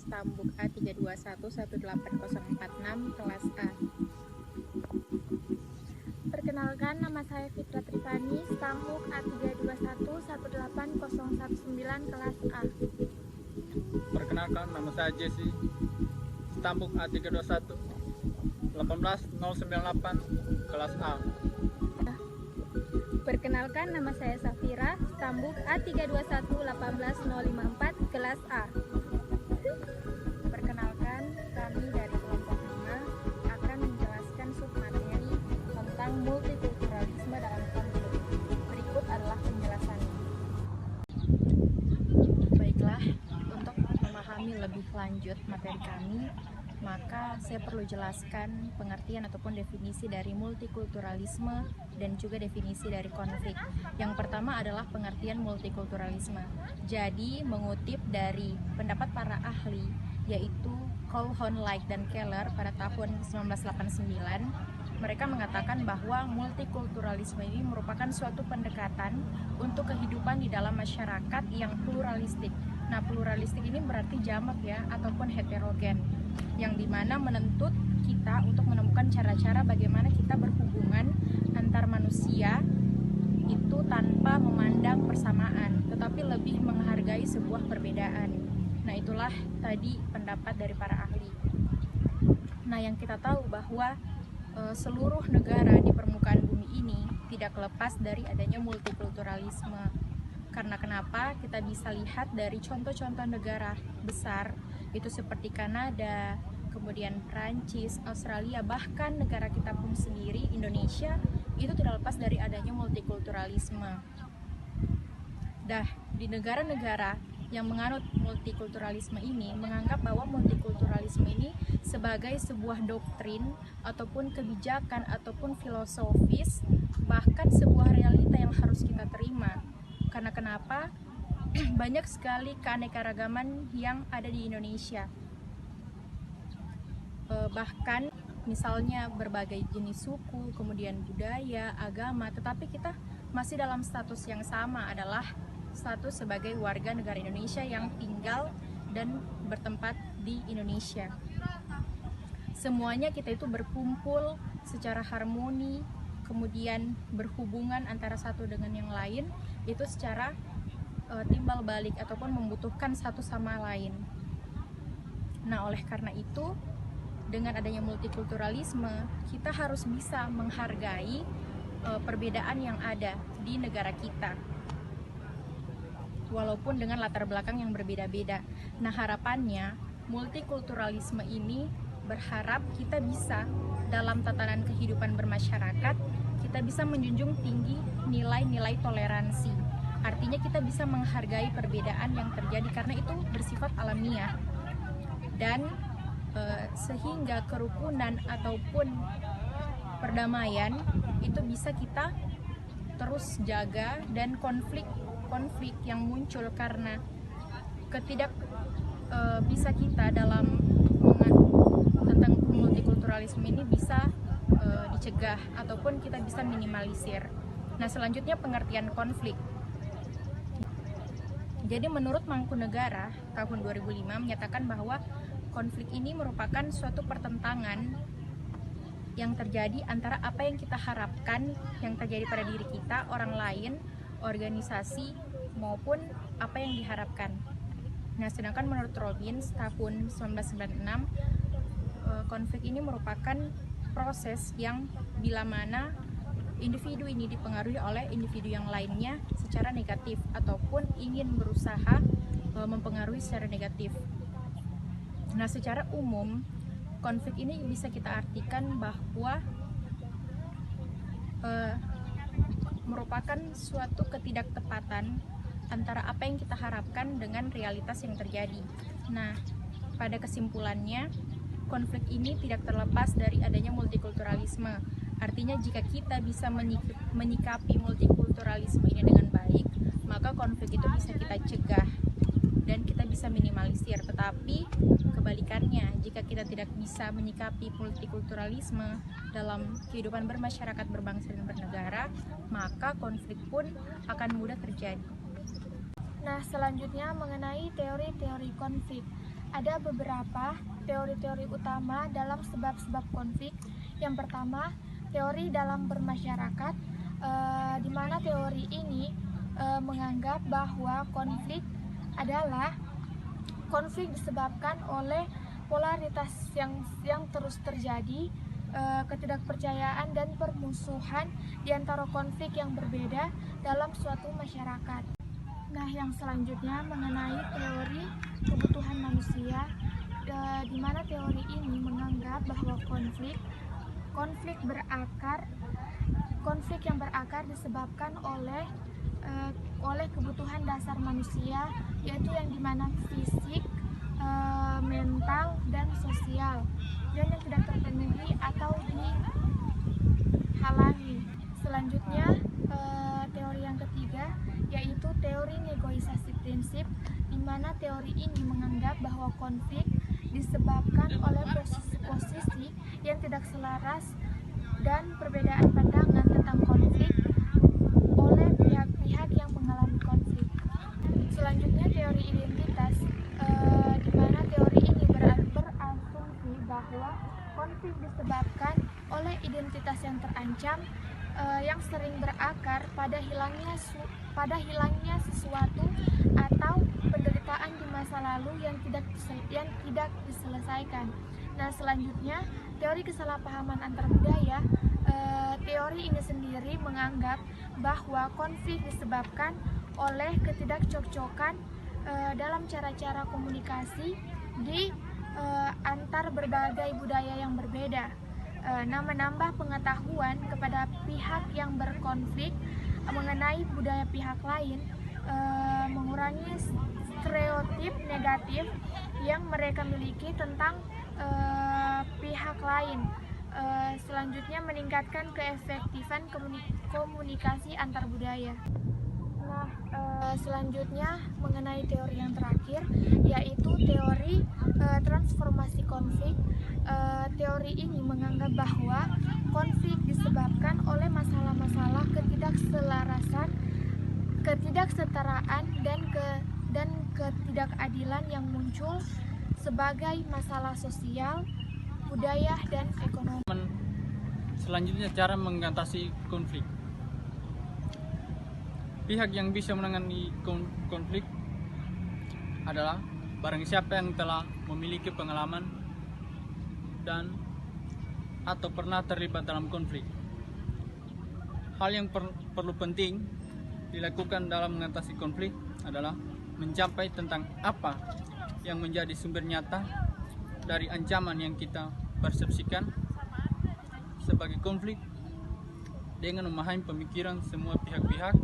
Stambuk A3211846 kelas A. Perkenalkan, nama saya Fitra Trifani, Stambuk A3211819 kelas A. Perkenalkan, nama saya Jesse, Stambuk A3211898 kelas A. Perkenalkan, nama saya Safira, Stambuk A3211854 kelas A. Perkenalkan, kami dari kelompok 5 akan menjelaskan submateri tentang multikulturalisme dalam konflik. Berikut adalah penjelasannya. Baiklah, untuk memahami lebih lanjut materi kami, maka saya perlu jelaskan pengertian ataupun definisi dari multikulturalisme dan juga definisi dari konflik. Yang pertama adalah pengertian multikulturalisme. Jadi, mengutip dari pendapat para ahli, yaitu Colhoun, Light, dan Keller pada tahun 1989, mereka mengatakan bahwa multikulturalisme ini merupakan suatu pendekatan untuk kehidupan di dalam masyarakat yang pluralistik. Nah, pluralistik ini berarti jamak ya, ataupun heterogen, yang dimana menuntut kita untuk menemukan cara-cara bagaimana kita berhubungan antar manusia itu tanpa memandang persamaan, tetapi lebih menghargai sebuah perbedaan. Nah, itulah tadi pendapat dari para ahli. Nah, yang kita tahu bahwa seluruh negara di permukaan bumi ini tidak lepas dari adanya multikulturalisme. Karena kenapa? Kita bisa lihat dari contoh-contoh negara besar, itu seperti Kanada, kemudian Prancis, Australia, bahkan negara kita pun sendiri, Indonesia, itu tidak lepas dari adanya multikulturalisme. Di negara-negara yang menganut multikulturalisme ini menganggap bahwa multikulturalisme ini sebagai sebuah doktrin ataupun kebijakan ataupun filosofis, bahkan sebuah realita yang harus kita terima. Karena kenapa? Banyak sekali keanekaragaman yang ada di Indonesia. Bahkan misalnya berbagai jenis suku, kemudian budaya, agama, tetapi kita masih dalam status yang sama, adalah status sebagai warga negara Indonesia yang tinggal dan bertempat di Indonesia. Semuanya kita itu berkumpul secara harmoni, kemudian berhubungan antara satu dengan yang lain, itu secara timbal balik ataupun membutuhkan satu sama lain. Nah, oleh karena itu, dengan adanya multikulturalisme, kita harus bisa menghargai perbedaan yang ada di negara kita, walaupun dengan latar belakang yang berbeda-beda. Nah, harapannya multikulturalisme ini berharap kita bisa dalam tatanan kehidupan bermasyarakat, kita bisa menjunjung tinggi nilai-nilai toleransi. Artinya kita bisa menghargai perbedaan yang terjadi karena itu bersifat alamiah. Dan sehingga kerukunan ataupun perdamaian itu bisa kita terus jaga, dan konflik yang muncul karena bisa kita dalam tentang multikulturalisme ini bisa dicegah ataupun kita bisa minimalisir. Nah, selanjutnya pengertian konflik. Jadi menurut Mangkunegara tahun 2005 menyatakan bahwa konflik ini merupakan suatu pertentangan yang terjadi antara apa yang kita harapkan yang terjadi pada diri kita, orang lain, organisasi, maupun apa yang diharapkan. Nah, sedangkan menurut Robbins tahun 1996, konflik ini merupakan proses yang bila mana individu ini dipengaruhi oleh individu yang lainnya secara negatif ataupun ingin berusaha mempengaruhi secara negatif. Nah, secara umum konflik ini bisa kita artikan bahwa merupakan suatu ketidaktepatan antara apa yang kita harapkan dengan realitas yang terjadi. Nah, pada kesimpulannya, konflik ini tidak terlepas dari adanya multikulturalisme. Artinya jika kita bisa menyikapi multikulturalisme ini dengan baik, maka konflik itu bisa kita cegah dan kita bisa minimalisir. Tetapi kebalikannya, jika kita tidak bisa menyikapi multikulturalisme dalam kehidupan bermasyarakat, berbangsa, dan bernegara, maka konflik pun akan mudah terjadi. Nah, selanjutnya mengenai teori-teori konflik. Ada beberapa teori-teori utama dalam sebab-sebab konflik. Yang pertama, teori dalam bermasyarakat, di mana teori ini menganggap bahwa konflik disebabkan oleh polaritas yang terus terjadi, ketidakpercayaan dan permusuhan di antara konflik yang berbeda dalam suatu masyarakat. Nah, yang selanjutnya mengenai teori kebutuhan manusia, di mana teori ini menganggap bahwa konflik yang berakar disebabkan oleh kebutuhan dasar manusia, yaitu yang dimana fisik, mental, dan sosial, dan yang tidak terpenuhi atau dihalangi. Selanjutnya, teori yang ketiga yaitu teori negosiasi prinsip, di mana teori ini menganggap bahwa konflik disebabkan oleh posisi-posisi yang tidak selaras dan perbedaan pandangan tentang konflik oleh pihak-pihak yang mengalami konflik. Selanjutnya, teori identitas, di mana teori ini berasumsi bahwa konflik disebabkan oleh identitas yang terancam, yang sering berakar pada hilangnya sesuatu atau penderitaan di masa lalu yang tidak diselesaikan. Nah, selanjutnya teori kesalahpahaman antar budaya. Teori ini sendiri menganggap bahwa konflik disebabkan oleh ketidakcocokan dalam cara-cara komunikasi di antar berbagai budaya yang berbeda. Menambah pengetahuan kepada pihak yang berkonflik mengenai budaya pihak lain, mengurangi stereotip negatif yang mereka miliki tentang pihak lain. Selanjutnya, meningkatkan keefektifan komunikasi antar budaya. Nah, selanjutnya mengenai teori yang terakhir, yaitu teori transformasi konflik. Teori ini menganggap bahwa konflik disebabkan oleh masalah-masalah ketidakselarasan, ketidaksetaraan, dan ketidakadilan yang muncul sebagai masalah sosial, budaya, dan ekonomi. Selanjutnya, cara mengatasi konflik. Pihak yang bisa menangani konflik adalah barang siapa yang telah memiliki pengalaman dan atau pernah terlibat dalam konflik. Hal yang perlu penting dilakukan dalam mengatasi konflik adalah mencapai tentang apa yang menjadi sumber nyata dari ancaman yang kita persepsikan sebagai konflik, dengan memahami pemikiran semua pihak-pihak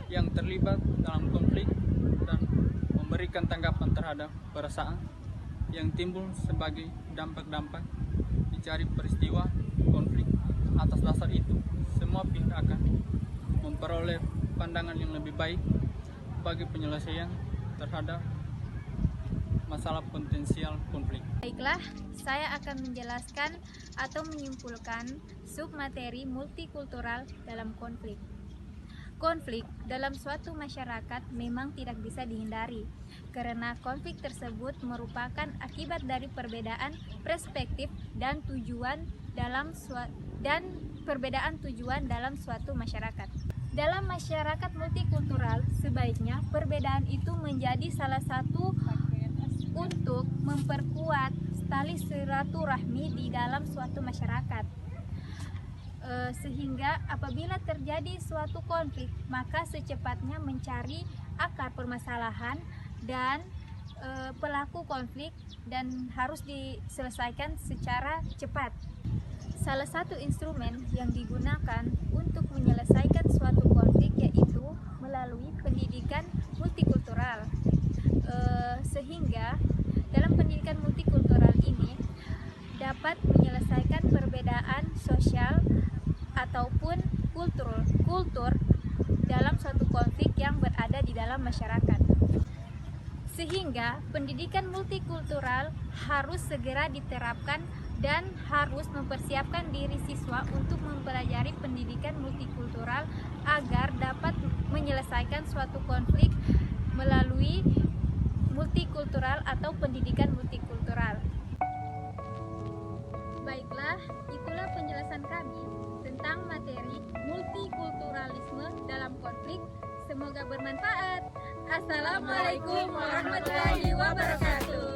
yang terlibat dalam konflik dan memberikan tanggapan terhadap perasaan yang timbul sebagai dampak-dampak dicari peristiwa konflik. Atas dasar itu, semua pihak akan memperoleh pandangan yang lebih baik bagi penyelesaian terhadap masalah potensial konflik. Baiklah, saya akan menjelaskan atau menyimpulkan submateri multikultural dalam konflik. Konflik dalam suatu masyarakat memang tidak bisa dihindari, karena konflik tersebut merupakan akibat dari perbedaan perspektif dan tujuan dalam suatu masyarakat. Dalam masyarakat multikultural, sebaiknya perbedaan itu menjadi salah satu untuk memperkuat tali silaturahmi di dalam suatu masyarakat. Sehingga apabila terjadi suatu konflik, maka secepatnya mencari akar permasalahan dan pelaku konflik dan harus diselesaikan secara cepat. Salah satu instrumen yang digunakan untuk menyelesaikan suatu konflik yaitu melalui pendidikan multikultural. Sehingga dalam pendidikan multikultural ini dapat menyelesaikan perbedaan sosial ataupun kultur dalam suatu konflik yang berada di dalam masyarakat. Sehingga pendidikan multikultural harus segera diterapkan dan harus mempersiapkan diri siswa untuk mempelajari pendidikan multikultural agar dapat menyelesaikan suatu konflik melalui multikultural atau pendidikan multikultural. Baiklah, itulah penjelasan kami tentang materi multikulturalisme dalam konflik. Semoga bermanfaat. Assalamualaikum warahmatullahi wabarakatuh.